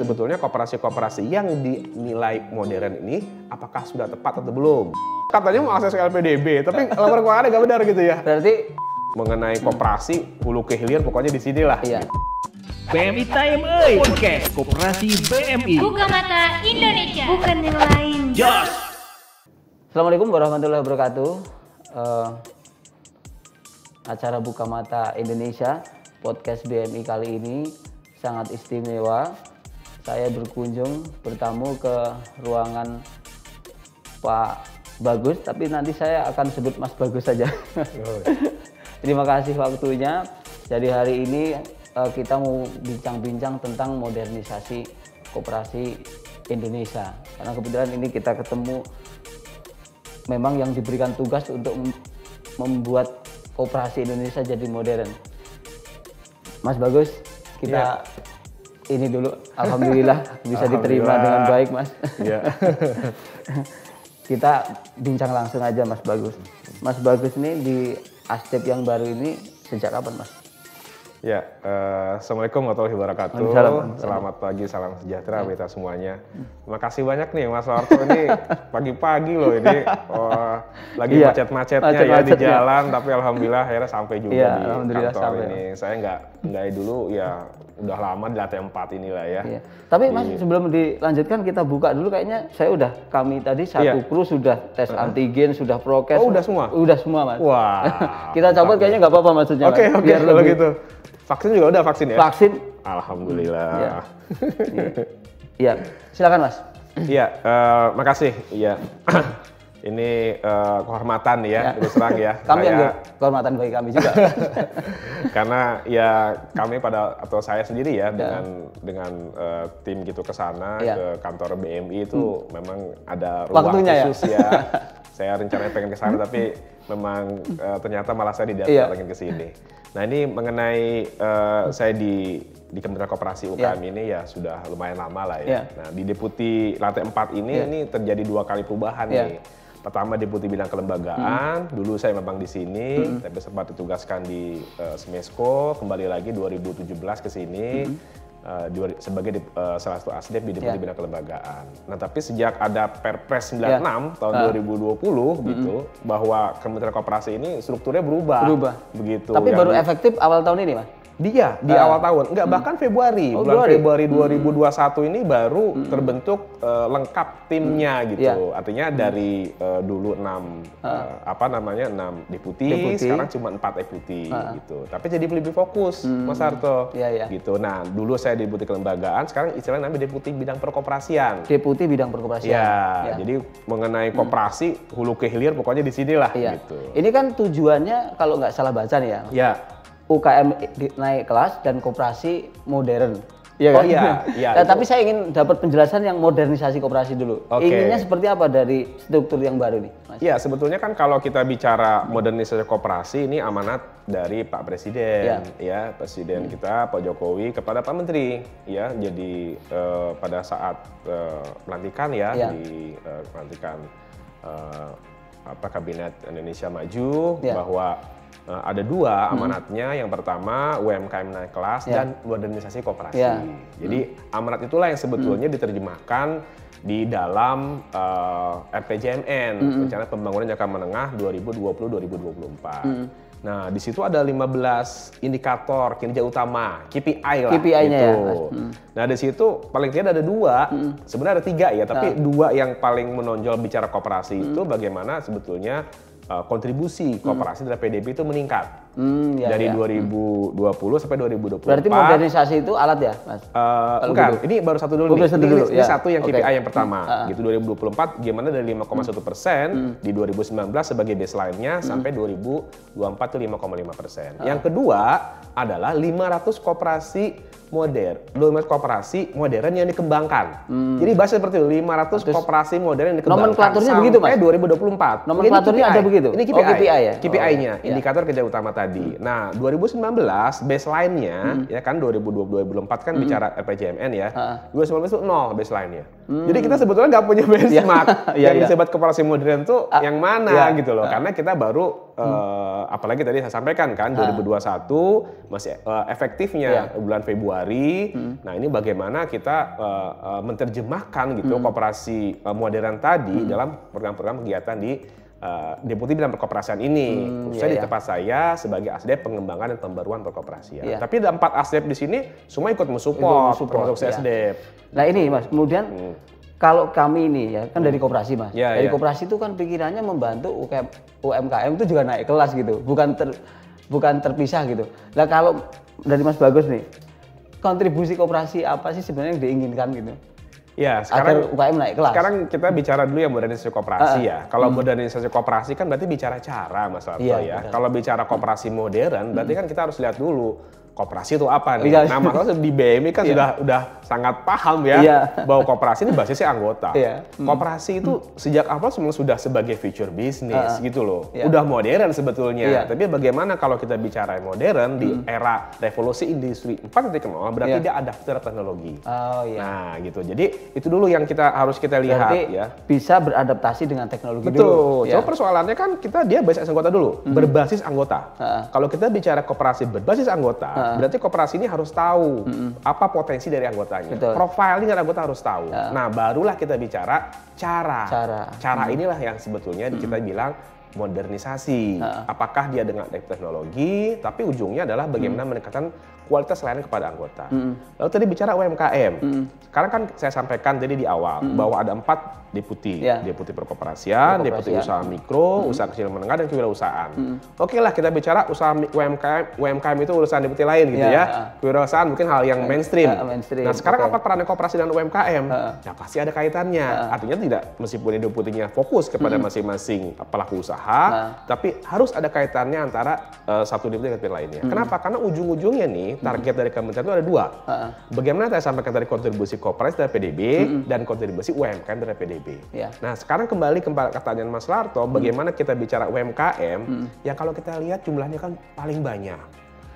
sebetulnya koperasi-koperasi yang dinilai modern ini apakah sudah tepat atau belum. Katanya mau akses ke LPDB, tapi laporan keuangannya nggak benar gitu ya. Berarti mengenai koperasi hulu ke hilir pokoknya di sini lah. iya. BMI Time Podcast Koperasi BMI. Buka mata Indonesia, bukan yang lain. Jos. Assalamualaikum warahmatullahi wabarakatuh. Acara Buka Mata Indonesia podcast BMI kali ini sangat istimewa. Saya bertamu ke ruangan Pak Bagus, tapi nanti saya akan sebut Mas Bagus saja. Terima kasih waktunya. Jadi hari ini kita mau bincang-bincang tentang modernisasi koperasi Indonesia. Karena kebetulan ini kita ketemu memang yang diberikan tugas untuk membuat koperasi Indonesia jadi modern. Mas Bagus, kita ini dulu, alhamdulillah bisa diterima dengan baik, Mas. Ya. Kita bincang langsung aja, Mas Bagus. Mas Bagus ini di Asdep yang baru ini sejak kapan, Mas? Ya, Assalamualaikum warahmatullahi wabarakatuh. Waalaikumsalam. Selamat pagi, salam sejahtera kita semuanya. Terima kasih banyak nih Mas Warto, ini pagi-pagi loh ini. Lagi macet-macetnya ya di jalan, tapi alhamdulillah akhirnya sampai juga di kantor sampai. ini. Saya nggak dulu ya, udah lama di lantai 4 inilah ya. Iya. Tapi Mas, sebelum dilanjutkan kita buka dulu, kayaknya kami tadi satu kru sudah tes antigen, sudah prokes. Oh, udah semua? Udah semua, Mas. Wah. Kita cabut kayaknya nggak apa-apa maksudnya. Oke, biar kalau lebih. gitu. Vaksin juga udah vaksin ya? Vaksin. Alhamdulillah. Iya, silakan Mas. Iya, makasih. Iya. Ini kehormatan ya, terus terang ya. Kami yang kehormatan bagi kami juga. Karena ya kami atau saya sendiri ya dengan tim gitu ke sana ke kantor BMI itu memang ada ruang waktunya khusus ya. Saya rencananya pengen ke sana tapi memang ternyata malah saya didatangin ke sini. Nah ini mengenai saya di Kementerian Koperasi UKM ini ya sudah lumayan lama lah ya. Nah di Deputi lantai 4 ini terjadi 2 kali perubahan nih. Pertama Deputi bidang kelembagaan, dulu saya memang di sini, tapi sempat ditugaskan di Smesco, kembali lagi 2017 ke sini sebagai salah satu asdep di Deputi bidang kelembagaan. Nah tapi sejak ada Perpres 96 tahun 2020 gitu, bahwa Kementerian Koperasi ini strukturnya berubah. Begitu. Tapi baru efektif awal tahun ini, Mas? Di awal tahun, enggak bahkan Februari, bulan Februari 2021 ini baru terbentuk lengkap timnya gitu. Artinya dari dulu 6 6 deputi, sekarang cuma 4 deputi gitu. Tapi jadi lebih fokus, Mas Harto. Gitu. Nah, dulu saya deputi kelembagaan, sekarang istilahnya namanya deputi bidang perkoperasian. Deputi bidang perkoperasian. Jadi mengenai koperasi hulu ke hilir pokoknya di sinilah gitu. Ini kan tujuannya kalau nggak salah baca nih ya. UKM naik kelas dan koperasi modern. Iya kan? Nah, tapi saya ingin dapat penjelasan yang modernisasi koperasi dulu. Inginnya seperti apa dari struktur yang baru nih, Mas? Ya, sebetulnya kan kalau kita bicara modernisasi koperasi ini amanat dari Pak Presiden, Presiden kita Pak Jokowi kepada Pak Menteri, ya. Jadi pada saat pelantikan di pelantikan Kabinet Indonesia Maju bahwa ada 2 amanatnya, yang pertama UMKM naik kelas dan modernisasi koperasi. Jadi amanat itulah yang sebetulnya diterjemahkan di dalam RPJMN, Rencana Pembangunan Jangka Menengah 2020-2024. Nah, di situ ada 15 indikator kinerja utama, KPI lah. KPI-nya gitu. Nah, di situ paling tidak ada 2, sebenarnya ada 3 ya, tapi 2 yang paling menonjol bicara koperasi itu bagaimana sebetulnya kontribusi koperasi terhadap PDB itu meningkat dari 2020 sampai 2024. Berarti modernisasi itu alat ya, Mas? Enggak, ini baru satu dulu nih. Ini satu yang KPI yang pertama. Gitu 2024 gimana dari 5,1% di 2019 sebagai baseline-nya sampai 2024 itu 5,5%. Yang kedua adalah 500 koperasi modern yang dikembangkan. Jadi bahasa seperti itu, 500 koperasi modern yang dikembangkan. Nomenklaturnya begitu, Mas? Sampai 2024. Nomenklaturnya ada begitu? Ini KPI. KPI ya? KPI-nya, indikator kerja utama tadi. Nah, 2019 baseline-nya ya kan 2024 kan bicara RPJMN ya. 2019 itu 0 baseline-nya. Jadi kita sebetulnya nggak punya benchmark yang disebut koperasi modern tuh yang mana gitu loh. Karena kita baru apalagi tadi saya sampaikan kan 2021 masih efektifnya bulan Februari. Nah ini bagaimana kita menerjemahkan gitu koperasi modern tadi dalam program-program kegiatan di Deputi Bidang Perkoperasian ini, khususnya di tempat saya sebagai asdep pengembangan dan pembaruan perkoperasian. Tapi ada 4 asdep di sini semua ikut mensupport termasuk saya asdep. Nah ini Mas, kemudian kalau kami ini ya kan dari koperasi Mas, dari koperasi itu kan pikirannya membantu UMKM itu juga naik kelas gitu, bukan terpisah gitu. Nah kalau dari Mas Bagus nih, kontribusi koperasi apa sih sebenarnya yang diinginkan gitu? Ya, sekarang UKM naik kelas. Sekarang kita bicara dulu ya modernisasi koperasi ya. Kalau modernisasi koperasi kan berarti bicara cara Mas Larto ya. Kalau bicara koperasi modern berarti kan kita harus lihat dulu koperasi itu apa nih. Nah, maksudnya di BMI kan sudah sangat paham ya bahwa koperasi ini basisnya anggota. Koperasi itu sejak awal semua sudah sebagai future business gitu loh. Udah modern sebetulnya. Tapi bagaimana kalau kita bicara modern di era revolusi industri 4.0 berarti dia adapter teknologi. Nah, gitu. Jadi itu dulu yang harus kita lihat ya. Bisa beradaptasi dengan teknologi dulu. Betul. Coba persoalannya kan dia basis anggota dulu, berbasis anggota. Kalau kita bicara koperasi berbasis anggota, berarti koperasi ini harus tahu apa potensi dari anggotanya. Profiling dari anggota harus tahu. Nah, barulah kita bicara cara. Cara inilah yang sebetulnya kita bilang modernisasi. Apakah dia dengan teknologi, tapi ujungnya adalah bagaimana meningkatkan kualitas layanan kepada anggota. Lalu tadi bicara UMKM. Sekarang kan saya sampaikan tadi di awal bahwa ada 4 deputi. Deputi perkoperasian, deputi usaha mikro, usaha kecil menengah, dan kewirausahaan. Oke lah kita bicara usaha UMKM itu urusan deputi lain gitu ya. Kewirausahaan mungkin hal yang mainstream. Nah sekarang apa peran koperasi dan UMKM? Ya pasti ada kaitannya. Artinya tidak meskipun deputinya fokus kepada masing-masing pelaku usaha, tapi harus ada kaitannya antara satu deputi dengan deputi lainnya. Kenapa? Karena ujung-ujungnya nih target dari kementerian itu ada 2. Bagaimana saya sampaikan tadi kontribusi koperasi dari PDB dan kontribusi UMKM dari PDB. Nah sekarang kembali ke pertanyaan Mas Larto, bagaimana kita bicara UMKM, ya kalau kita lihat jumlahnya kan paling banyak.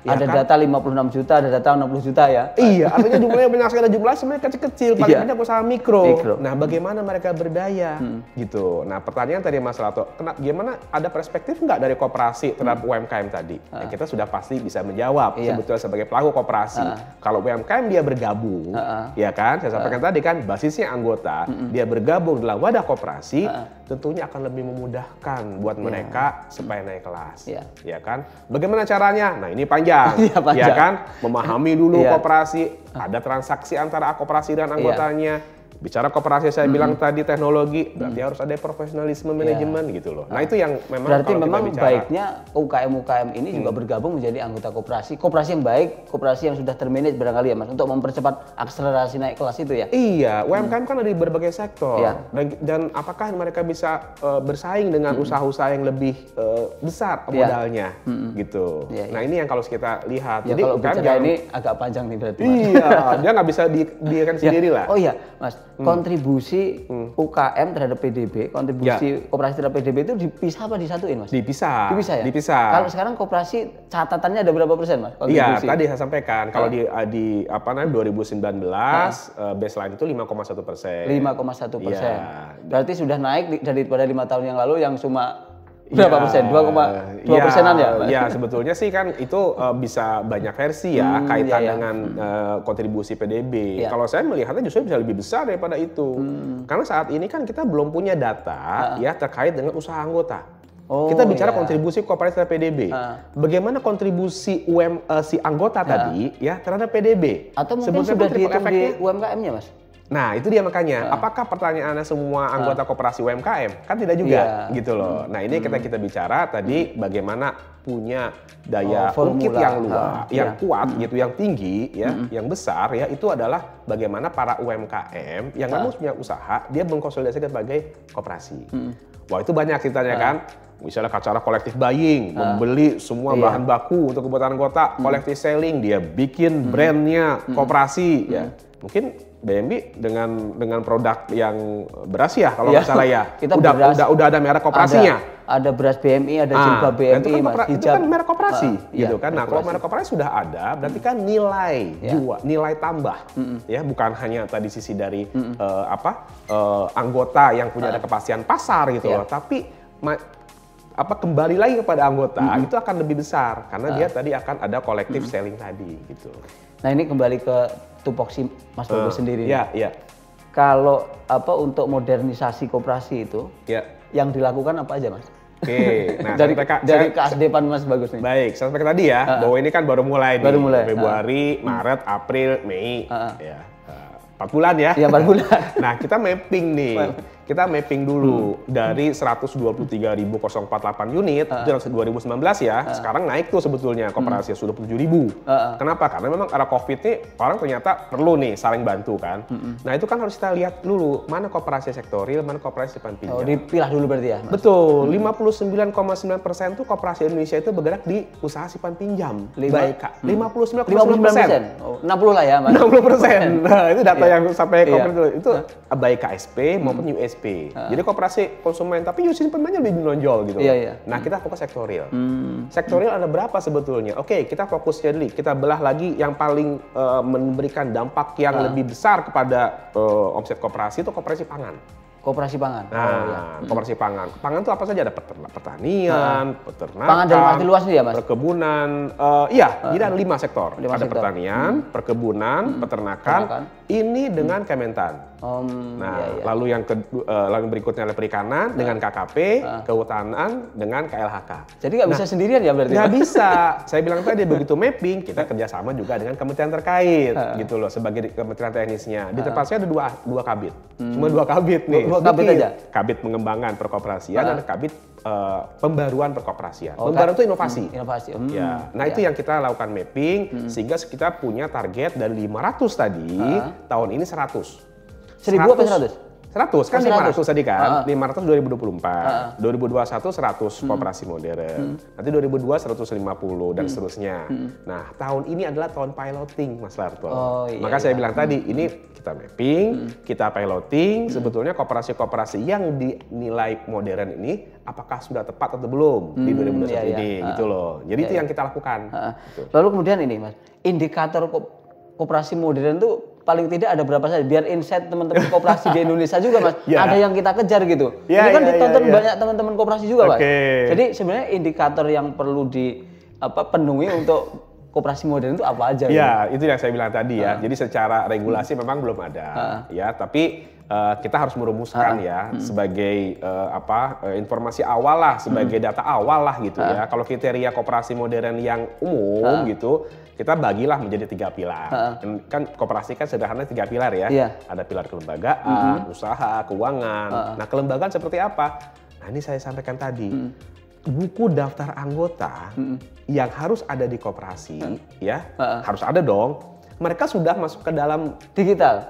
Ya ada kan? Data 56 juta, ada data 60 juta ya? Iya, artinya jumlahnya banyak sekali, jumlahnya sebenarnya kecil-kecil, paling banyak usaha mikro. Nah bagaimana mereka berdaya gitu. Nah pertanyaan tadi Mas Larto, gimana ada perspektif nggak dari koperasi terhadap UMKM tadi? Ya, kita sudah pasti bisa menjawab sebetulnya sebagai pelaku koperasi. Kalau UMKM dia bergabung, ya kan, saya sampaikan tadi kan basisnya anggota, dia bergabung dalam wadah koperasi, tentunya akan lebih memudahkan buat mereka supaya naik kelas. Ya kan? Bagaimana caranya? Nah ini panjang. Ya kan, memahami dulu koperasi, ada transaksi antara koperasi dan anggotanya. Bicara koperasi saya bilang tadi teknologi, berarti harus ada profesionalisme manajemen gitu loh. Nah itu yang memang berarti kalau memang kita bicara, baiknya UKM ini juga bergabung menjadi anggota koperasi. Koperasi yang baik, koperasi yang sudah termanage barangkali ya Mas, untuk mempercepat akselerasi naik kelas itu ya? Iya, UMKM kan ada di berbagai sektor. Dan apakah mereka bisa bersaing dengan usaha-usaha yang lebih besar modalnya gitu. Nah ini yang kalau kita lihat. Ya, jadi kalau UMKM bicara ini agak panjang nih berarti Mas. Iya, dia nggak bisa dirikan sendiri lah. Oh iya Mas, kontribusi UKM terhadap PDB, kontribusi koperasi terhadap PDB itu dipisah apa disatuin Mas? Dipisah. Dipisah ya? Dipisah. Kalau sekarang koperasi catatannya ada berapa persen Mas? Iya, tadi saya sampaikan kalau di 2019 baseline itu 5,1%. 5,1%. Berarti sudah naik daripada 5 tahun yang lalu yang cuma berapa persen? 2,2 persenan ya Mas? Ya sebetulnya sih kan itu bisa banyak versi ya kaitan dengan kontribusi PDB. Kalau saya melihatnya justru bisa lebih besar daripada itu. Karena saat ini kan kita belum punya data ya terkait dengan usaha anggota. Kita bicara kontribusi koperasi terhadap PDB. Bagaimana kontribusi si anggota tadi ya terhadap PDB? Atau mungkin sudah dihitung di UMKM-nya Mas? Nah itu dia makanya, apakah pertanyaannya semua anggota koperasi UMKM? Kan tidak juga gitu loh. Nah ini kita bicara tadi bagaimana punya daya ungkit yang luas, yang kuat gitu, yang tinggi ya, yang besar ya, itu adalah bagaimana para UMKM yang memang punya usaha, dia mengkonsolidasikan sebagai koperasi. Wah itu banyak ceritanya kan. Misalnya cara kolektif buying, membeli semua bahan baku untuk kebutuhan anggota, kolektif selling, dia bikin brandnya koperasi ya. Mungkin BMI dengan produk yang beras ya kalau nggak salah ya. Kita udah ada merek koperasinya. Ada beras BMI, ada jilbab BMI, itu kan merek koperasi gitu kan. Nah kalau merek koperasi sudah ada, berarti kan nilai tambah ya, bukan hanya tadi sisi dari anggota yang punya ada kepastian pasar gitu loh, tapi kembali lagi kepada anggota itu akan lebih besar karena dia tadi akan ada collective selling tadi gitu. Nah ini kembali ke tupoksi Mas Bagus sendiri. Iya. Kalau untuk modernisasi koperasi itu, yang dilakukan apa aja Mas? Oke, nah dari keasdepan Mas Bagus nih. Baik, saya sampaikan tadi ya bahwa ini kan baru mulai Februari, Maret, April, Mei, ya 4 bulan ya. Iya 4 bulan. Nah kita mapping nih. Kita mapping dulu dari 123.048 unit itu dari 2019 ya. Sekarang naik tuh sebetulnya koperasi sudah 7.000. Kenapa? Karena memang era Covid nih orang ternyata perlu nih saling bantu kan. Nah itu kan harus kita lihat dulu mana koperasi sektoril, mana koperasi simpan pinjam. Dipilah dulu berarti ya. Mas? Betul. 59,9% tuh koperasi Indonesia itu bergerak di usaha simpan pinjam. Baik Kak. 59,9%. 60 lah ya Mas. 60%. Nah itu data yang sampai Covid itu baik KSP maupun USP. Jadi koperasi konsumen, tapi USP simpanannya lebih menonjol gitu. Nah kita fokus sektoril. Sektoril ada berapa sebetulnya? Oke, kita fokusnya dulu. Kita belah lagi yang paling memberikan dampak yang lebih besar kepada omset koperasi itu koperasi pangan. Koperasi pangan. Nah, koperasi pangan. Pangan itu apa saja? Ada pertanian, peternakan, pangan dalam arti luas nih ya Mas? Perkebunan. Jadi ada 5 sektor. Ada pertanian, perkebunan, peternakan. Ini dengan Kementan. Lalu yang lalu berikutnya adalah perikanan dengan KKP, kehutanan dengan KLHK. Jadi nggak bisa sendirian ya berarti? Nggak bisa. Saya bilang tadi begitu mapping kita kerjasama juga dengan kementerian terkait, gitu loh sebagai kementerian teknisnya. Di tempat saya ada dua kabit, cuma 2 kabit nih. 2 kabit aja. Kabit pengembangan perkoperasian dan kabit pembaruan perkoperasian. Pembaruan itu inovasi. Inovasi. Nah itu yang kita lakukan mapping sehingga kita punya target dari 500 tadi tahun ini 100. 1.000 apa 100? 100 kan 500 tadi kan, 500 2024, 2021 100 koperasi modern, nanti 2022 150 dan seterusnya. Nah tahun ini adalah tahun piloting Mas Larto. Maka saya bilang tadi ini kita mapping, kita piloting, sebetulnya koperasi-koperasi yang dinilai modern ini apakah sudah tepat atau belum di 2021 ini gitu loh. Jadi itu yang kita lakukan. Gitu. Lalu kemudian ini Mas, indikator koperasi modern tuh paling tidak ada berapa saja biar insight teman-teman koperasi di Indonesia juga Mas ada yang kita kejar gitu. Ini kan ditonton banyak teman-teman koperasi juga Mas. Jadi sebenarnya indikator yang perlu penuhi untuk koperasi modern itu apa aja? Ya itu yang saya bilang tadi ya. Jadi secara regulasi memang belum ada ya, tapi kita harus merumuskan ya sebagai informasi awal lah, sebagai data awal lah gitu ya. Kalau kriteria koperasi modern yang umum gitu, kita bagilah menjadi 3 pilar. Kan koperasi kan sederhana 3 pilar ya. Ada pilar kelembagaan, usaha, keuangan. Nah kelembagaan seperti apa? Nah ini saya sampaikan tadi. Buku daftar anggota yang harus ada di koperasi ya harus ada dong. Mereka sudah masuk ke dalam digital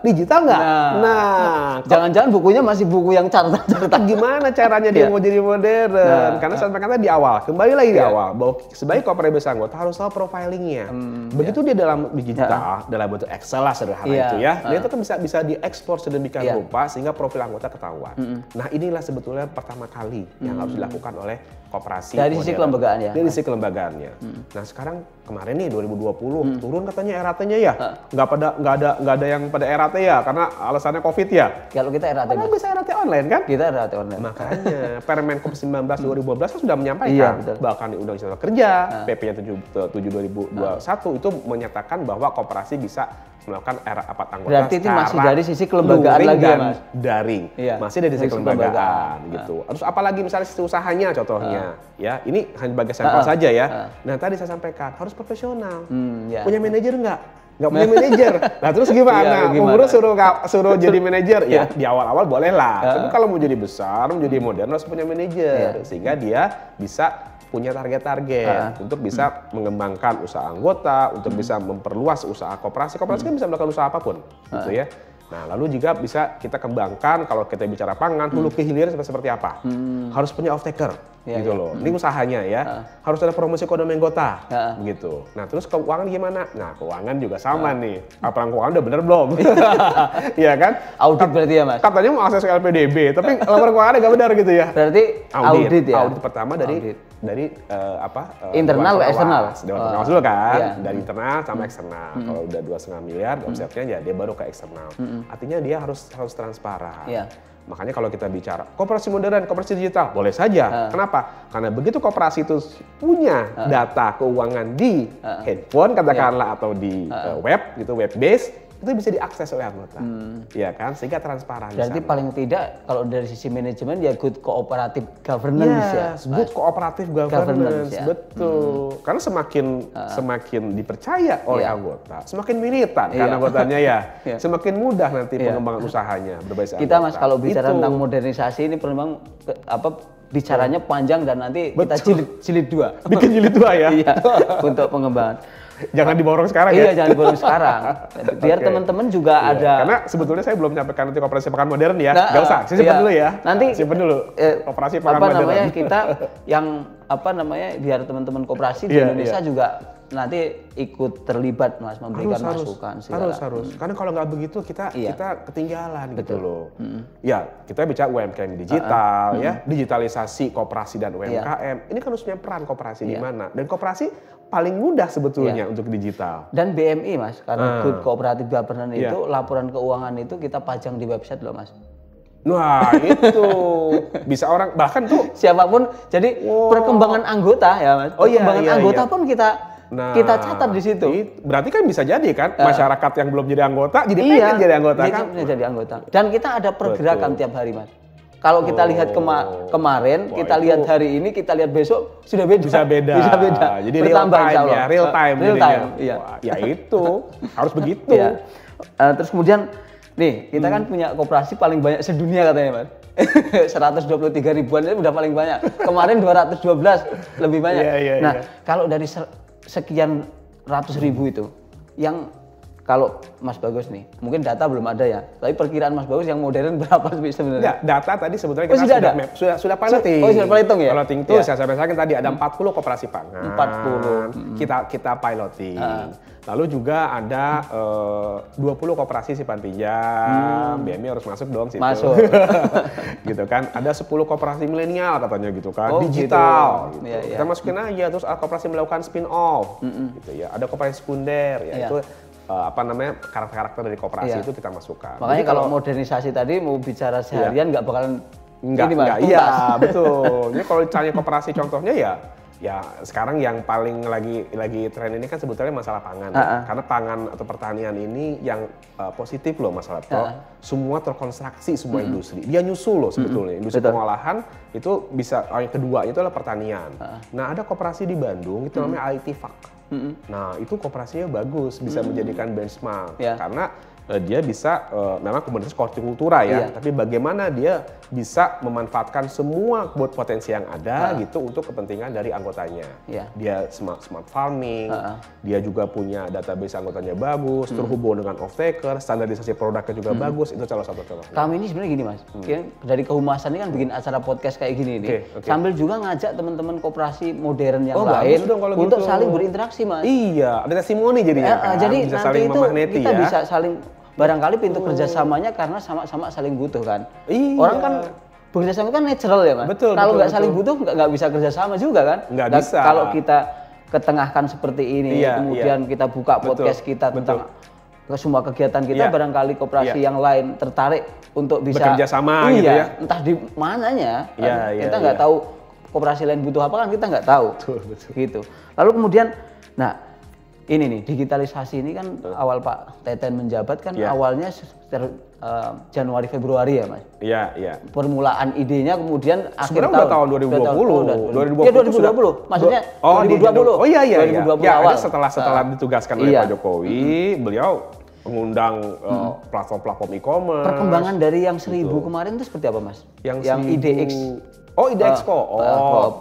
nggak? Nah, jangan-jangan bukunya masih buku yang catatan. Gimana caranya dia mau jadi modern? Karena saya sampaikan tadi di awal, kembali lagi di awal bahwa sebagai koperasi anggota harus tahu profilingnya. Begitu dia dalam digital, dalam bentuk Excel lah sederhana itu ya, dia itu kan bisa diekspor sedemikian rupa sehingga profil anggota ketahuan. Nah inilah sebetulnya pertama kali yang harus dilakukan oleh koperasi dari sisi kelembagaan ya. Dari sisi kelembagaannya. Nah sekarang kemarin nih 2020 turun katanya RAT-nya ya. Nggak ada yang pada RAT ya karena alasannya Covid ya. Kalau kita RAT bisa RAT online kan? Kita RAT online. Makanya Permenkop 19 2012 kan sudah menyampaikan bahkan di Undang-Undang Kerja PP-nya 7 2021 itu menyatakan bahwa koperasi bisa melakukan rapat anggota. Berarti itu masih dari sisi kelembagaan lagi ya Mas? Daring. Masih dari sisi kelembagaan gitu. Terus apalagi misalnya sisi usahanya contohnya ya. Ini hanya sebagai sampel saja ya. Nah tadi saya sampaikan harus profesional. Punya manajer nggak punya manajer. Nah terus gimana? Pengurus suruh jadi manajer ya di awal-awal boleh lah. Tapi kalau mau jadi besar, mau jadi modern harus punya manajer sehingga dia bisa punya target-target untuk bisa mengembangkan usaha anggota, untuk bisa memperluas usaha koperasi. Koperasi kan bisa melakukan usaha apapun, gitu ya. Nah, lalu juga bisa kita kembangkan kalau kita bicara pangan, hulu ke hilir seperti apa. Harus punya off-taker, gitu loh. Ini usahanya ya. Harus ada promosi ekonomi anggota, gitu. Nah, terus keuangan gimana? Nah, keuangan juga sama nih. Laporan keuangan udah bener belum? Iya kan? Audit berarti ya Mas? Katanya mau akses ke LPDB, tapi laporan keuangannya nggak benar gitu ya. Berarti audit ya? Audit pertama dari dari internal Dewan ke eksternal. Dewan pengawas dulu kan, Iya. dari internal sama eksternal. Kalau udah 2,5 miliar omsetnya ya dia baru ke eksternal. Artinya dia harus transparan. Iya. Makanya kalau kita bicara koperasi modern, koperasi digital, boleh saja. Kenapa? Karena begitu koperasi itu punya data keuangan di handphone katakanlah atau di web gitu, web base, itu bisa diakses oleh anggota. Ya kan? Sehingga transparan. Berarti paling tidak kalau dari sisi manajemen ya good cooperative governance ya. Good cooperative governance, ya. betul. Karena semakin dipercaya oleh anggota, semakin militan kan anggotanya ya. Semakin mudah nanti pengembangan usahanya berbasis Kita anggota. Mas kalau bicara tentang modernisasi ini memang bicaranya panjang dan nanti kita jilid 2. Bikin jilid 2 ya. Iya, untuk pengembangan. Jangan diborong sekarang Iya, ya. jangan diborong sekarang. Biar teman-teman juga ada. Karena sebetulnya saya belum menyampaikan nanti koperasi pangan modern ya. Nggak usah, saya simpan dulu ya. Nanti simpan dulu. Koperasi pangan modern. Kita yang biar teman-teman koperasi di Indonesia juga nanti ikut terlibat Mas, memberikan masukan segala. Harus. Karena kalau nggak begitu kita ketinggalan gitu loh. Ya, kita bicara UMKM digital ya, digitalisasi koperasi dan UMKM. Ini kan harusnya peran koperasi di mana? Dan koperasi paling mudah sebetulnya untuk digital. Dan BMI Mas, karena Good Cooperative Governance itu laporan keuangan itu kita pajang di website loh Mas. Nah itu bisa orang bahkan tuh siapapun. Jadi perkembangan anggota ya Mas. Perkembangan anggota pun kita catat di situ. Berarti kan bisa jadi kan masyarakat yang belum jadi anggota jadi pengen jadi anggota kan? Jadi anggota. Dan kita ada pergerakan tiap hari Mas. Kalau kita lihat kemarin, kita lihat hari ini, kita lihat besok sudah beda. Bisa beda. Jadi bertambah real time. Iya. Ya itu harus begitu. Ya. Terus kemudian nih kita kan punya koperasi paling banyak sedunia katanya Mas. 123 ribuan itu udah paling banyak. Kemarin 212 lebih banyak. Nah kalau dari sekian ratus ribu itu, yang kalau Mas Bagus nih, mungkin data belum ada ya, tapi perkiraan Mas Bagus yang modern berapa sebenarnya? Enggak, data tadi sebetulnya kita sudah piloting. Sudah piloting ya? Piloting itu saya sampaikan tadi ada 40 koperasi pangan. 40. Kita piloting. Lalu juga ada 20 koperasi simpan pinjam. BMI harus masuk dong situ. Masuk. Gitu kan. Ada 10 koperasi milenial katanya gitu kan. Digital. Gitu. Gitu. Kita masukin aja terus koperasi melakukan spin off. Gitu ya. Ada koperasi sekunder ya itu karakter-karakter dari koperasi itu kita masukkan. Makanya kalau modernisasi tadi mau bicara seharian nggak bakalan enggak, iya betul. Ini kalau ditanya koperasi contohnya ya sekarang yang paling lagi tren ini kan sebetulnya masalah pangan. Karena pangan atau pertanian ini yang positif loh Mas Lapto. Semua terkonstruksi semua industri. Dia nyusul loh sebetulnya. Industri pengolahan itu bisa yang kedua itu adalah pertanian. Nah, ada koperasi di Bandung itu namanya ITFAK. Nah, itu koperasinya bagus, bisa menjadikan benchmark karena dia bisa memang komunitas hortikultura ya, tapi bagaimana dia bisa memanfaatkan semua potensi yang ada gitu untuk kepentingan dari anggotanya. Dia smart farming, dia juga punya database anggotanya bagus, terhubung dengan off-taker, standarisasi produknya juga bagus, itu salah satu contoh. Kami ini sebenarnya gini Mas, dari kehumasan ini kan bikin acara podcast kayak gini nih, sambil juga ngajak teman-teman koperasi modern yang lain untuk saling berinteraksi Mas. Iya, ada testimoni jadinya kan, jadi bisa nanti saling itu memagneti kita bisa saling barangkali pintu kerjasamanya karena sama-sama saling butuh kan. Orang kan bekerjasama kan natural ya Mas. Kalau nggak saling butuh nggak bisa kerjasama juga kan. Nggak bisa. Kalau kita ketengahkan seperti ini, kemudian kita buka podcast kita tentang semua kegiatan kita, barangkali koperasi yang lain tertarik untuk bisa bekerja sama gitu ya. Entah di mananya. Kita nggak tahu koperasi lain butuh apa kan kita nggak tahu. Betul. Gitu. Lalu kemudian, ini nih digitalisasi ini kan awal Pak Teten menjabat kan awalnya Januari Februari ya Mas. Iya. Permulaan idenya kemudian akhir tahun 2020. 2020. Maksudnya 2020. Oh iya. 2020 awal. Setelah ditugaskan oleh Pak Jokowi, beliau mengundang platform-platform e-commerce. Perkembangan dari yang 1000 kemarin itu seperti apa Mas? Yang IDX. IDE Expo.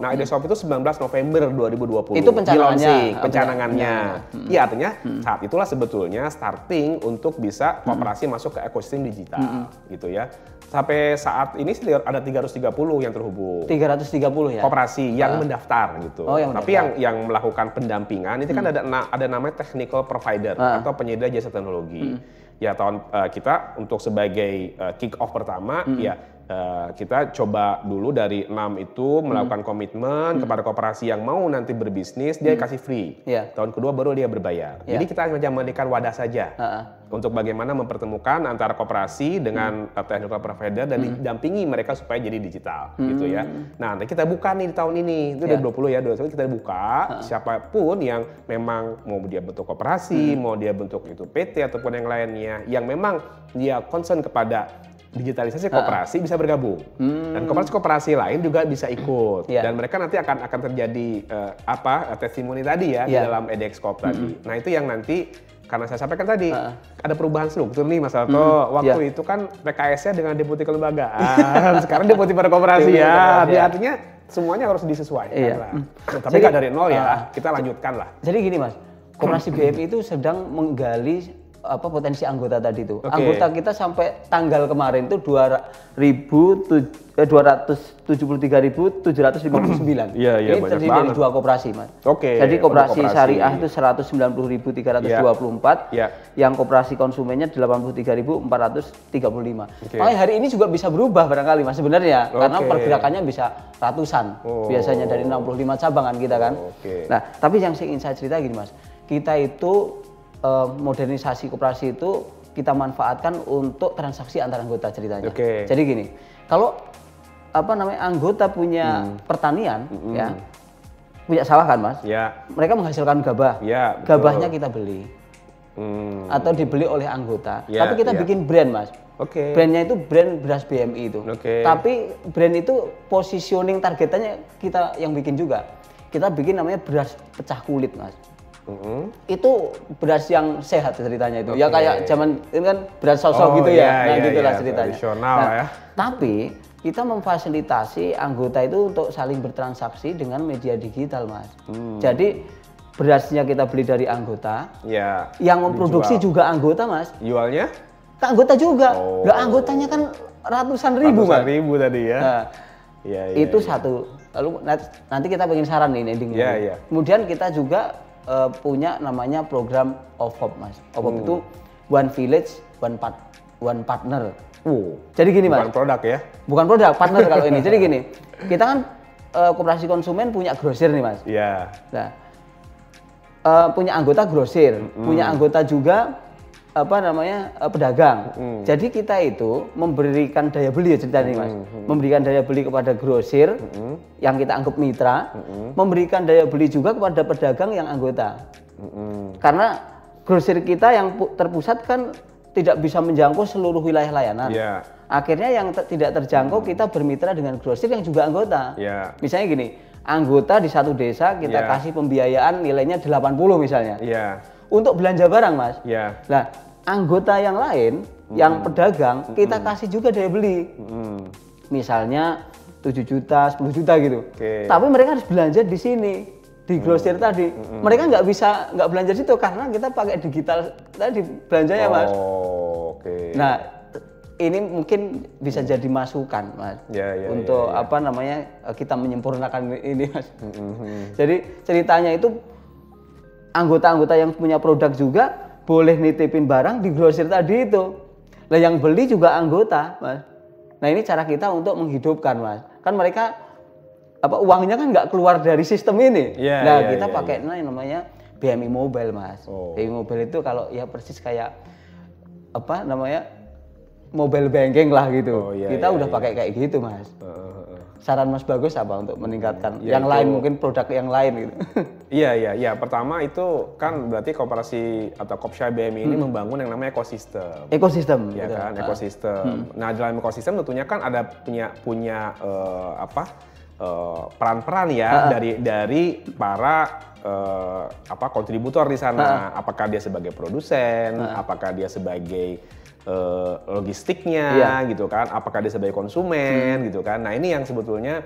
Nah IDE Expo itu 19 November 2020. Itu pencanangannya. Iya artinya saat itulah sebetulnya starting untuk bisa koperasi masuk ke ekosistem digital, gitu ya. Sampai saat ini ada 330 yang terhubung. 330 ya? Koperasi yang mendaftar gitu. Tapi yang melakukan pendampingan itu kan ada namanya technical provider atau penyedia jasa teknologi. Ya kita untuk sebagai kick off pertama Kita coba dulu dari 6 itu melakukan komitmen kepada koperasi yang mau nanti berbisnis, dia kasih free. Tahun kedua baru dia berbayar. Jadi kita hanya memberikan wadah saja untuk bagaimana mempertemukan antara koperasi dengan technical provider dan didampingi mereka supaya jadi digital, gitu ya. Nah, nanti kita buka nih di tahun ini, itu udah 20 ya, 21 kita buka siapapun yang memang mau dia bentuk koperasi, mau dia bentuk itu PT ataupun yang lainnya, yang memang dia concern kepada digitalisasi koperasi bisa bergabung dan koperasi lain juga bisa ikut dan mereka nanti akan terjadi testimoni tadi ya di dalam EDEXCOP tadi. Nah itu yang nanti karena saya sampaikan tadi ada perubahan struktur nih Mas Alto. Waktu itu kan PKS-nya dengan deputi kelembagaan, sekarang deputi pada koperasi ya. Artinya semuanya harus disesuaikan lah. Tapi nggak dari nol ya, kita lanjutkan lah. Jadi gini Mas, Koperasi BMI itu sedang menggali potensi anggota tadi itu. Anggota kita sampai tanggal kemarin itu 273.759. Ini terdiri dari 2 koperasi, Mas. Jadi koperasi syariah itu 190.324, yang koperasi konsumennya 83.435. Makanya hari ini juga bisa berubah barangkali, Mas, sebenarnya, karena pergerakannya bisa ratusan. Biasanya dari 65 cabangan kita kan. Nah, tapi yang ingin saya cerita gini, Mas. Kita itu modernisasi koperasi itu kita manfaatkan untuk transaksi antar anggota ceritanya. Jadi gini, kalau anggota punya pertanian, ya punya sawah kan Mas, mereka menghasilkan gabah, gabahnya kita beli atau dibeli oleh anggota, tapi kita bikin brand Mas. Brandnya itu brand beras BMI itu. Tapi brand itu positioning targetannya kita yang bikin juga. Kita bikin namanya beras pecah kulit Mas. Itu beras yang sehat ceritanya itu. Ya kayak zaman ini kan beras sosok gitu ya. Nah, gitulah ceritanya. Nah, tapi kita memfasilitasi anggota itu untuk saling bertransaksi dengan media digital, Mas. Jadi berasnya kita beli dari anggota. Yang memproduksi juga anggota, Mas. Jualnya? Ke anggota juga. Lah anggotanya kan ratusan ribu, Mas. Ratusan ribu tadi ya. Nah, itu satu. Lalu nanti kita pengen saran nih endingnya. Kemudian kita juga punya namanya program OVOP, Mas. OVOP itu One Village, One Partner. Jadi gini Mas. Bukan produk ya? Bukan produk, partner kalau ini. Jadi gini, kita kan koperasi konsumen punya grosir nih Mas. Nah, punya anggota grosir, punya anggota juga pedagang. Jadi kita itu memberikan daya beli ya ceritanya Mas. Memberikan daya beli kepada grosir yang kita anggap mitra, memberikan daya beli juga kepada pedagang yang anggota. Karena grosir kita yang terpusat kan tidak bisa menjangkau seluruh wilayah layanan. Akhirnya yang tidak terjangkau kita bermitra dengan grosir yang juga anggota. Misalnya gini, anggota di satu desa kita kasih pembiayaan nilainya 80 misalnya. Untuk belanja barang Mas. Nah, anggota yang lain, yang pedagang, kita kasih juga daya beli. Misalnya 7 juta, 10 juta gitu. Tapi mereka harus belanja di sini, di grosir tadi. Mereka nggak belanja di situ karena kita pakai digital tadi belanjanya Mas. Nah, ini mungkin bisa jadi masukan Mas. Untuk kita menyempurnakan ini Mas. Jadi ceritanya itu anggota-anggota yang punya produk juga boleh nitipin barang di grosir tadi itu. Nah yang beli juga anggota, Mas. Nah ini cara kita untuk menghidupkan, Mas. Kan mereka uangnya kan nggak keluar dari sistem ini. Kita pakai namanya BMI Mobile, Mas. BMI Mobile itu kalau ya persis kayak mobile banking lah gitu. Kita udah pakai kayak gitu, Mas. Saran Mas Bagus apa untuk meningkatkan yang lain, mungkin produk yang lain gitu? Iya. Pertama itu kan berarti koperasi atau Kopsya BMI ini membangun yang namanya ekosistem. Ekosistem, ya kan, ekosistem. Nah dalam ekosistem tentunya kan ada punya peran-peran ya dari para kontributor di sana. Apakah dia sebagai produsen, apakah dia sebagai logistiknya gitu kan, apakah dia sebagai konsumen gitu kan. Nah ini yang sebetulnya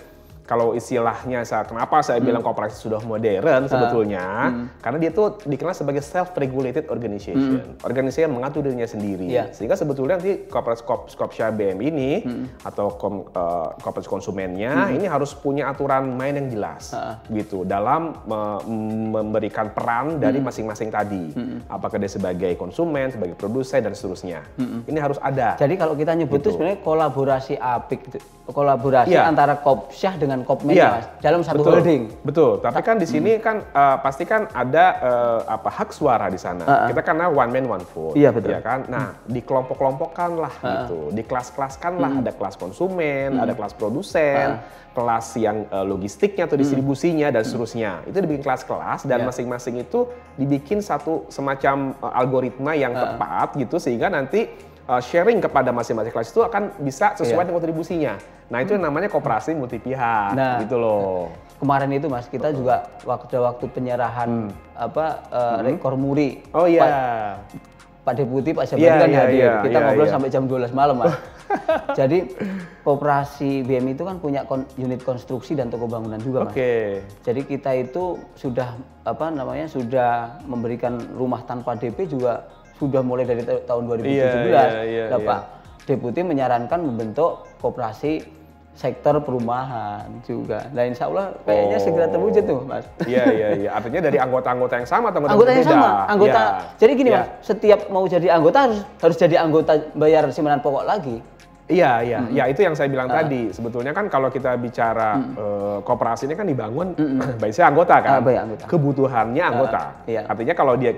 kalau istilahnya kenapa saya bilang koperasi sudah modern sebetulnya, karena dia tuh dikenal sebagai self-regulated organization, organisasi yang mengatur dirinya sendiri. Sehingga sebetulnya nanti koperasi Skopsya BM ini atau koperasi konsumennya ini harus punya aturan main yang jelas, gitu, dalam memberikan peran dari masing-masing tadi. Apakah dia sebagai konsumen, sebagai produsen dan seterusnya. Ini harus ada. Jadi kalau kita nyebut itu sebenarnya kolaborasi apik, kolaborasi antara Kopsyah dengan Kopmen, Mas, dalam satu holding. Betul. Tapi kan di sini kan pasti kan ada hak suara di sana. Kita karena one man one vote. Iya, betul. Ya kan? Nah, dikelompok-kelompokkan lah gitu. Dikelas-kelaskan lah, ada kelas konsumen, ada kelas produsen, kelas yang logistiknya atau distribusinya dan seterusnya. Itu dibikin kelas-kelas dan masing-masing itu dibikin satu semacam algoritma yang tepat gitu sehingga nanti sharing kepada masing-masing kelas itu akan bisa sesuai dengan kontribusinya. Nah, itu yang namanya koperasi multipihak, gitu loh. Kemarin itu, Mas, kita juga waktu penyerahan rekor muri. Oh iya. Pak Deputi, Pak Jabari kan hadir. Kita ngobrol sampai jam 12 malam, Mas. Jadi koperasi BM itu kan punya unit konstruksi dan toko bangunan juga, Mas. Jadi kita itu sudah sudah memberikan rumah tanpa DP juga sudah mulai dari tahun 2017. Pak Deputi menyarankan membentuk koperasi sektor perumahan juga. Nah, insya Allah kayaknya segera terwujud tuh, Mas. Iya. Artinya dari anggota-anggota yang sama atau anggota yang sama. Jadi gini, Mas, setiap mau jadi anggota harus jadi anggota bayar simpanan pokok lagi. Iya, itu yang saya bilang tadi. Sebetulnya kan kalau kita bicara koperasi ini kan dibangun biasanya anggota kan. Kebutuhannya anggota. Artinya kalau dia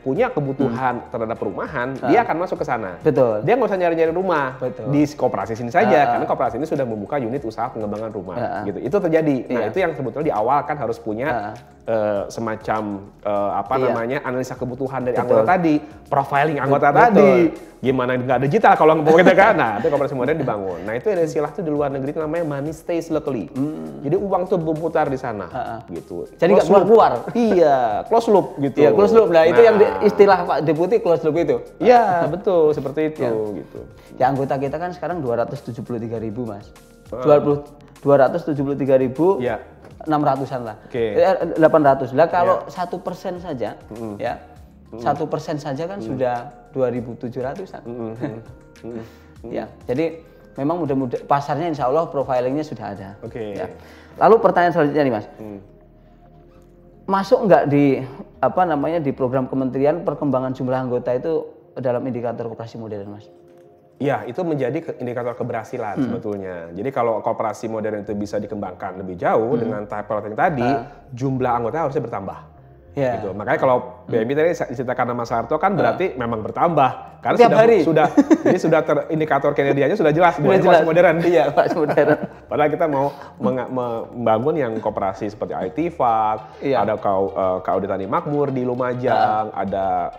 punya kebutuhan terhadap perumahan, dia akan masuk ke sana. Betul. Dia nggak usah nyari-nyari rumah di koperasi sini saja, karena koperasi ini sudah membuka unit usaha pengembangan rumah. Gitu. Itu terjadi. Nah, itu yang sebetulnya di awal kan harus punya semacam analisa kebutuhan dari anggota tadi, profiling anggota tadi, gimana nggak digital kalau ngomong kita kan. Nah, itu koperasi modern dibangun. Nah, itu ada istilah tuh di luar negeri itu namanya money stays locally. Jadi uang tuh berputar di sana, gitu. Jadi nggak keluar. Iya, close loop gitu. Iya, close loop. Nah, itu yang istilah Pak Deputi close loop itu. Iya, betul seperti itu, gitu. Ya, anggota kita kan sekarang 273.000, Mas. 273.000. Iya. 600-an lah, 800 lah. Kalau 1% saja, ya 1% saja kan sudah 2.700-an. Ya, jadi memang mudah-mudahan pasarnya insya Allah profilingnya sudah ada. Ya. Lalu pertanyaan selanjutnya nih, Mas, masuk nggak di di program kementerian perkembangan jumlah anggota itu dalam indikator koperasi modern, Mas? Ya, itu menjadi indikator keberhasilan sebetulnya. Jadi kalau koperasi modern itu bisa dikembangkan lebih jauh dengan tahap piloting tadi, jumlah anggota harusnya bertambah. Gitu. Makanya kalau BMI tadi diceritakan Mas Harto kan berarti memang bertambah. Karena jadi sudah indikator kinerjanya sudah jelas. Koperasi modern. Iya, koperasi modern. Padahal kita mau membangun yang koperasi seperti ITFAK, ada KUD Tani Makmur di Lumajang, ada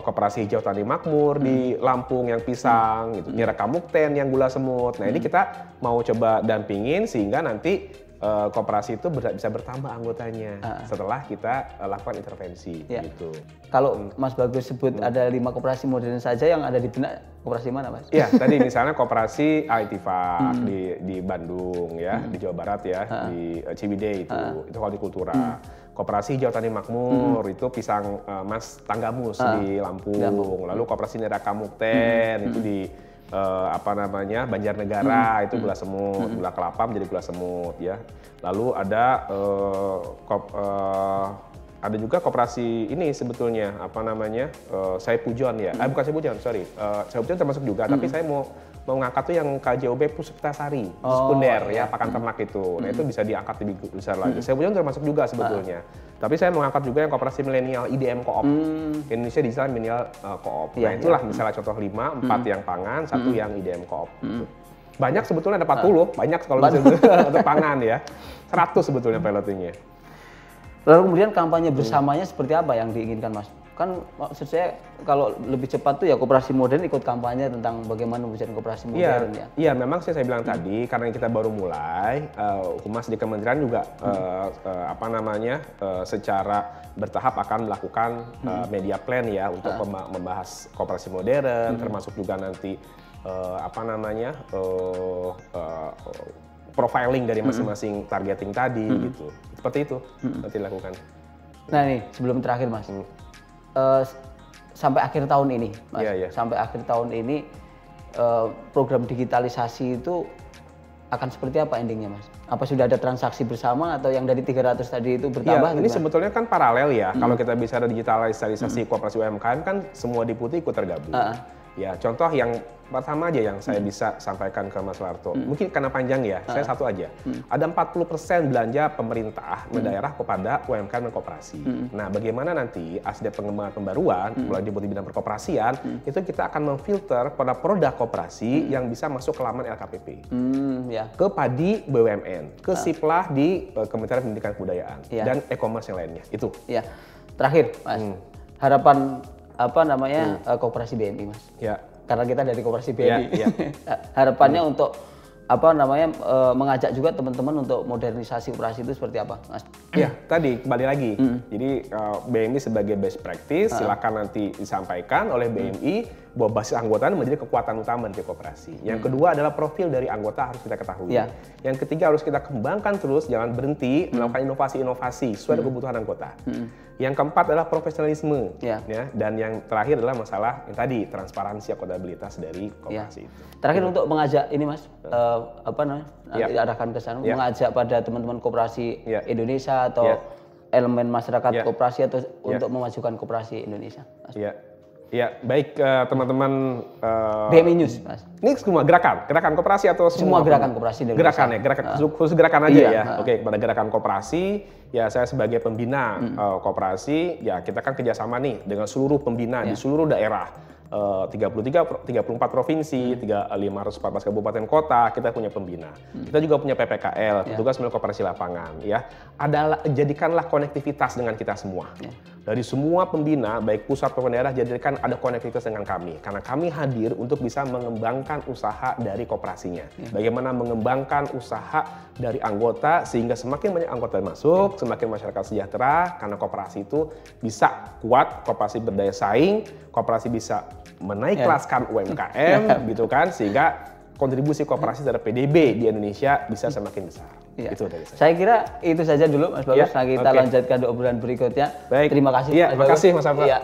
koperasi hijau Tani Makmur di Lampung yang pisang, gitu. Mira Kamukten yang gula semut. Nah, ini kita mau coba dampingin sehingga nanti koperasi itu bisa bertambah anggotanya setelah kita lakukan intervensi. Gitu. Kalau Mas Bagus sebut ada 5 koperasi modern saja yang ada di benak, koperasi mana, Mas? Iya, tadi misalnya koperasi ITFAK di Bandung ya, di Jawa Barat ya, di Ciwidey itu hortikultura. Koperasi Hijau Tani Makmur itu pisang Mas Tanggamus di Lampung. Lalu koperasi Nira Kamukten itu di Banjarnegara itu gula semut, gula kelapa menjadi gula semut ya. Lalu ada juga koperasi ini sebetulnya Saipujon ya. Bukan Saipujon, sorry. Saipujon termasuk juga, tapi saya mau ngangkat tuh yang KJOB Puspitasari, sekunder ya, pakan ternak itu. Nah, itu bisa diangkat lebih besar lagi. Saipujon termasuk juga sebetulnya. Tapi saya mau ngangkat juga yang koperasi milenial IDM Co-op. Indonesia Digital Millennial Co-op. Nah, itulah misalnya contoh 5, 4 yang pangan, 1 yang IDM Co-op. Banyak sebetulnya ada 40, banyak kalau misalnya untuk pangan ya. 100 sebetulnya pilotingnya. Lalu kemudian kampanye bersamanya seperti apa yang diinginkan, Mas? Kan maksud saya kalau lebih cepat tuh ya koperasi modern ikut kampanye tentang bagaimana mewujudkan koperasi modern ya. Iya, memang saya bilang tadi karena kita baru mulai, Humas di Kementerian juga secara bertahap akan melakukan media plan ya untuk membahas koperasi modern, termasuk juga nanti profiling dari masing-masing targeting tadi gitu. Seperti itu nanti dilakukan. Nah nih sebelum terakhir Mas, sampai akhir tahun ini, Mas, sampai akhir tahun ini program digitalisasi itu akan seperti apa endingnya Mas? Apa sudah ada transaksi bersama atau yang dari 300 tadi itu bertambah? Ini sebetulnya kan paralel ya. Kalau kita bicara digitalisasi koperasi UMKM kan semua deputi ikut tergabung. Ya, contoh yang pertama aja yang saya bisa sampaikan ke Mas Larto. Mungkin karena panjang ya, saya satu aja. Ada 40% belanja pemerintah daerah kepada UMKM dan koperasi. Nah, bagaimana nanti asdep pengembangan pembaruan, mulai di bidang perkoperasian, itu kita akan memfilter pada produk koperasi yang bisa masuk ke laman LKPP. Ke Padi BUMN, ke Siplah di Kementerian Pendidikan Kebudayaan, dan e-commerce yang lainnya. Itu. Ya. Terakhir, Mas. Harapan koperasi BMI, Mas. Ya. Karena kita dari koperasi BMI. Harapannya untuk mengajak juga teman-teman untuk modernisasi koperasi itu seperti apa, Mas? Ya, tadi kembali lagi. Jadi BMI sebagai best practice silakan nanti disampaikan oleh BMI bahwa basis anggota menjadi kekuatan utama dari koperasi. Yang kedua adalah profil dari anggota harus kita ketahui. Yang ketiga harus kita kembangkan terus, jangan berhenti melakukan inovasi-inovasi sesuai dengan kebutuhan anggota. Yang keempat adalah profesionalisme, dan yang terakhir adalah masalah yang tadi transparansi akuntabilitas dari koperasi itu. Terakhir untuk mengajak ini Mas, nanti diarahkan ke sana, mengajak pada teman-teman koperasi Indonesia atau elemen masyarakat koperasi atau untuk memajukan koperasi Indonesia. Mas. Ya, baik teman-teman BMI News, Mas. Ini semua gerakan koperasi atau semua gerakan koperasi Indonesia. Khusus gerakan aja ya. Oke, kepada gerakan koperasi, ya saya sebagai pembina koperasi, ya kita kan kerjasama nih dengan seluruh pembina di seluruh daerah. 34 provinsi, 514 kabupaten kota, kita punya pembina. Kita juga punya PPKL, petugas milik koperasi lapangan. Ya, jadikanlah konektivitas dengan kita semua. Dari semua pembina, baik pusat maupun daerah, jadikan ada konektivitas dengan kami. Karena kami hadir untuk bisa mengembangkan usaha dari koperasinya. Bagaimana mengembangkan usaha dari anggota, sehingga semakin banyak anggota masuk, semakin masyarakat sejahtera, karena koperasi itu bisa kuat, koperasi berdaya saing, koperasi bisa menaik kelaskan UMKM, gitu kan, sehingga kontribusi koperasi terhadap PDB di Indonesia bisa semakin besar. Itu dari saya. Saya kira itu saja dulu Mas Bagus. Nah, kita lanjutkan di obrolan berikutnya. Baik. Terima kasih Mas Bagus. Terima kasih Mas Afra.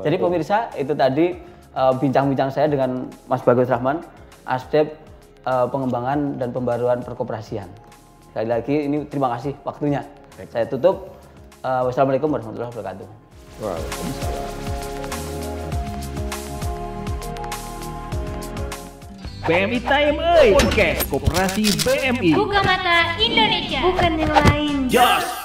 Jadi pemirsa, itu tadi bincang-bincang saya dengan Mas Bagus Rahman, asdep pengembangan dan pembaruan perkoperasian. Sekali lagi ini terima kasih waktunya. Saya tutup. Wassalamualaikum warahmatullahi wabarakatuh. Waalaikumsalam. BMI Time Podcast Koperasi BMI. Buka mata Indonesia, bukan yang lain. Jos.